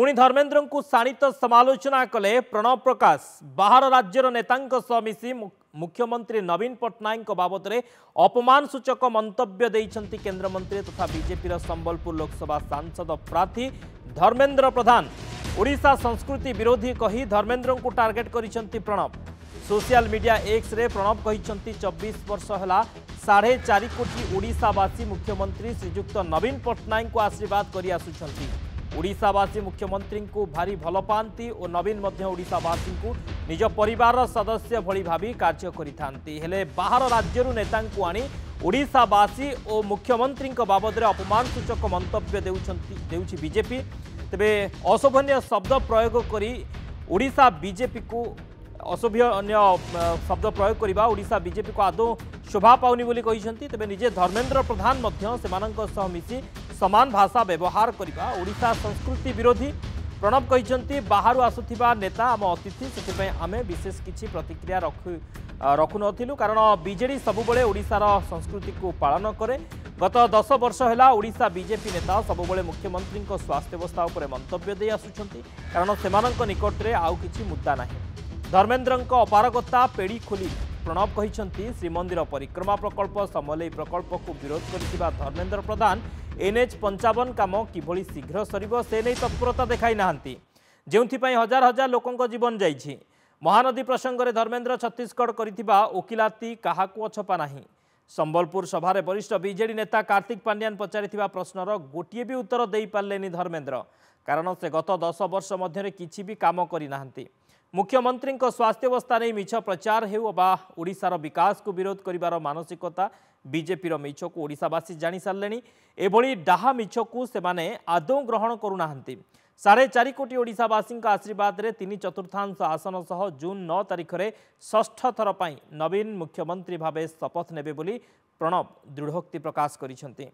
पुणी धर्मेन्द्र को शाणित समालोचना कले प्रणव प्रकाश। बाहर राज्यर नेता मिसी मुख्यमंत्री नवीन पट्टनायक बाबद में अपमान सूचक मंतव्य देइछंती केन्द्रमंत्री तथा बीजेपी संबलपुर लोकसभा सांसद प्रार्थी धर्मेन्द्र प्रधान। ओडिशा संस्कृति विरोधी कही धर्मेन्द्र को टार्गेट करिसंती प्रणव। सोशल मीडिया एक्स रे प्रणव कहिसंती 24 वर्ष है 4.5 कोटी ओडिशावासी मुख्यमंत्री श्रीजुक्त नवीन पट्टनायक को आशीर्वाद करि आसुछंती। ओडिशावासी मुख्यमंत्री को भारी भल पाती और नवीन मध्य ओडिशावासी को निज परिवार सदस्य भली भावी कार्य करिथांती। हेले बाहर राज्यरू नेता को आनी ओडिशावासी और मुख्यमंत्री बाबद में अपमान सूचक मंतव्य देउछि बीजेपी। तेबे अशोभनीय शब्द प्रयोग करी ओडिशा बीजेपी को अशोभनीय शब्द प्रयोग करबा ओडिशा बीजेपी को आदौ शोभा पाउनी बोली कहिसंती। तेबे निजे धर्मेन्द्र प्रधान मध्य सेमानंक सह मिसी समान भाषा व्यवहार करबा ओडिशा संस्कृति विरोधी। प्रणव कहिसंती बाहर आसुथिबा नेता आम अतिथि सेथिपई आमे विशेष किछि प्रतिक्रिया रखु नथिलु कारण बीजेडी सबुबले ओडिशार संस्कृति को पालन करे। गत 10 वर्ष है ओडिशा बीजेपी नेता सबुबले मुख्यमंत्री स्वास्थ्य अवस्था उपर मंतव्य दे आसुछंती कारण सेमानंक निकट रे आउ किछि मुद्दा नाही। धर्मेन्द्रଙ୍କ अपारगता पेड़ी खोली प्रणव कहिसंती श्रीमंदिर परिक्रमा प्रकल्प समलेई प्रकल्प को विरोध करथिबा धर्मेन्द्र प्रधान NH 55 काम किभली शीघ्र सरिबो से नै तत्परता देखाई नाहंती जेउथिपई हजार हजार लोकंक जीवन जाइछि। महानदी प्रसंग में धर्मेन्द्र छत्तीसगढ़ करिथिबा ओकिलाती काहाकू अछपा नाही। संबलपुर सभारे वरिष्ठ बीजेडी नेता कार्तिक पांड्यान पचारिथिबा प्रश्नर गोटिए भी उत्तर देई पारलेनी धर्मेन्द्र कारण से गत 10 वर्ष मध्य किछि भी काम करि नाहंती। मुख्यमंत्री स्वास्थ्य अवस्था नहीं मिछ प्रचार हेउ बा ओडिशार विकास को विरोध करिवार मानसिकता बीजेपी मिछ को ओडिशावासी जानी सारे एभली डाहा मिछ को सेमाने आदौ ग्रहण करूनाहांती। 4.5 कोटी ओडिशावासी आशीर्वाद रे 3/4 आसन सह जून 9 तारिख में षष्ठ थर पई नवीन मुख्यमंत्री भावे शपथ नेबे बोली प्रणव दृढ़ोक्ति प्रकाश करिसंती।